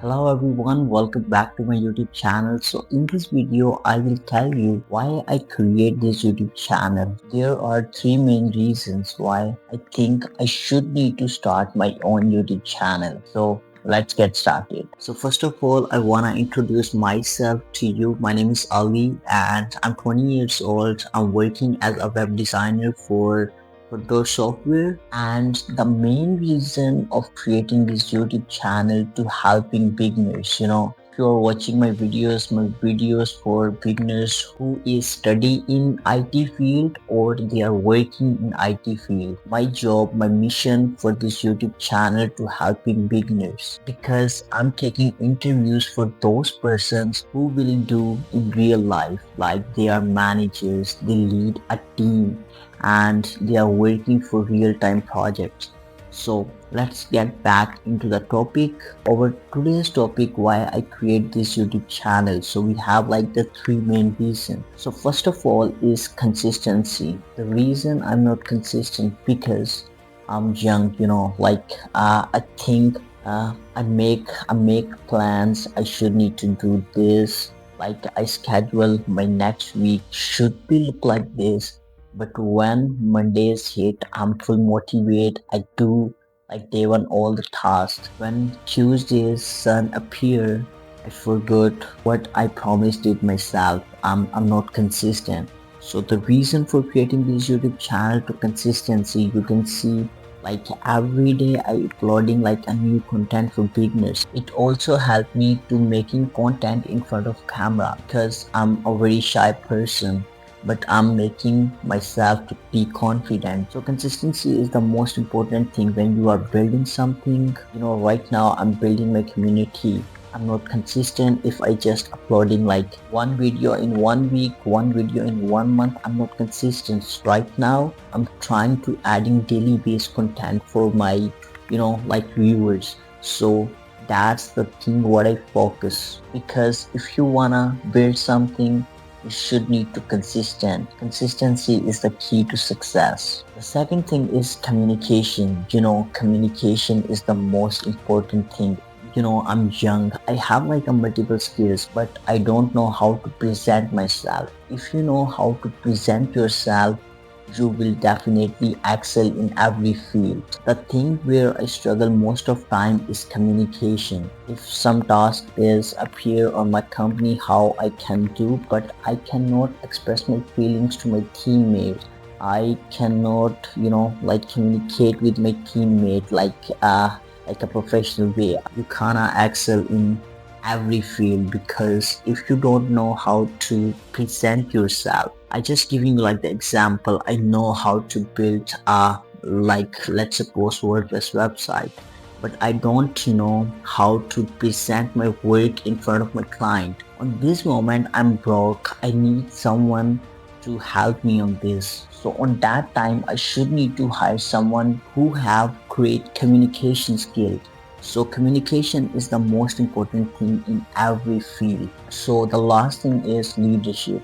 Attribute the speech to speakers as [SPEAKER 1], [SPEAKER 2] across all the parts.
[SPEAKER 1] Hello everyone, welcome back to my YouTube channel. So in this video, I will tell you why I create this YouTube channel. There are three main reasons why I think I should need to start my own YouTube channel. So let's get started. So first of all, I want to introduce myself to you. My name is Ali and I'm 20 years old. I'm working as a web designer for those software, and the main reason of creating this YouTube channel to helping beginners. If you're watching my videos for beginners who is study in IT field or they are working in IT field. My job, my mission for this YouTube channel to helping beginners, because I'm taking interviews for those persons who will do in real life, like they are managers, they lead a team, and they are working for real-time projects. So let's get back into the topic. Our today's topic, why I create this YouTube channel. So we have like the three main reasons. So first of all is consistency. The reason I'm not consistent because I'm young, I think I make plans. I should need to do this. Like I schedule my next week should be look like this, but when Mondays hit, I'm full motivated. I do like day one all the tasks. When Tuesdays sun appear, I forgot what I promised it myself. I'm not consistent. So the reason for creating this YouTube channel to consistency, you can see like every day I uploading like a new content for beginners. It also helped me to making content in front of camera because I'm a very shy person, but I'm making myself to be confident. So consistency is the most important thing when you are building something. Right now I'm building my community. I'm not consistent if I just uploading like one video in 1 week, one video in 1 month. I'm not consistent. Right now I'm trying to adding daily based content for my like viewers. So that's the thing what I focus, because if you wanna build something, you should need to consistent. Consistency is the key to success. The second thing is communication. Communication is the most important thing. I'm young. I have like a multiple skills, but I don't know how to present myself. If you know how to present yourself, you will definitely excel in every field. The thing where I struggle most of time is communication. If some task is appear on my company, how I can do, but I cannot express my feelings to my teammates. I cannot, like communicate with my teammate like a professional way. You cannot excel in every field, because if you don't know how to present yourself, I just giving you like the example. I know how to build a, like, let's suppose WordPress website, but I don't know how to present my work in front of my client. On this moment I'm broke. I need someone to help me on this. So on that time I should need to hire someone who have great communication skills. So communication is the most important thing in every field. So the last thing is leadership.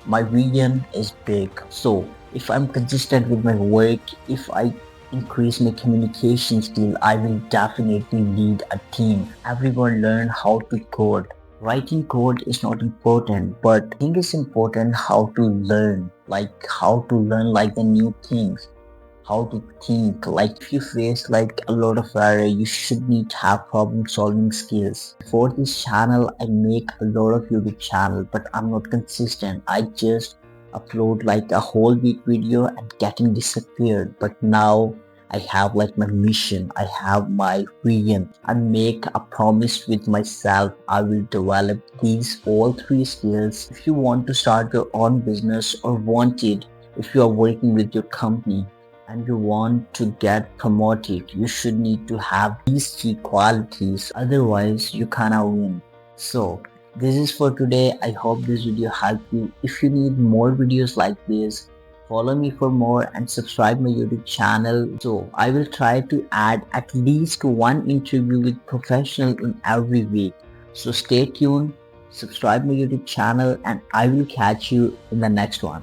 [SPEAKER 1] My vision is big. So if I'm consistent with my work, if I increase my communication skill, I will definitely lead a team. Everyone learn how to code. Writing code is not important, but I think it's important how to learn, like the new things, how to think. Like if you face like a lot of error, you should need to have problem solving skills. For this channel I make a lot of YouTube channel, but I'm not consistent. I just upload like a whole week video and getting disappeared. But now I have like my mission, I have my vision. I make a promise with myself. I will develop these all three skills. If you want to start your own business or want it, if you are working with your company and you want to get promoted, you should need to have these three qualities. Otherwise you cannot win. So this is for today. I hope this video helped you. If you need more videos like this, follow me for more and subscribe my YouTube channel. So I will try to add at least one interview with professional in every week. So stay tuned, subscribe my YouTube channel, and I will catch you in the next one.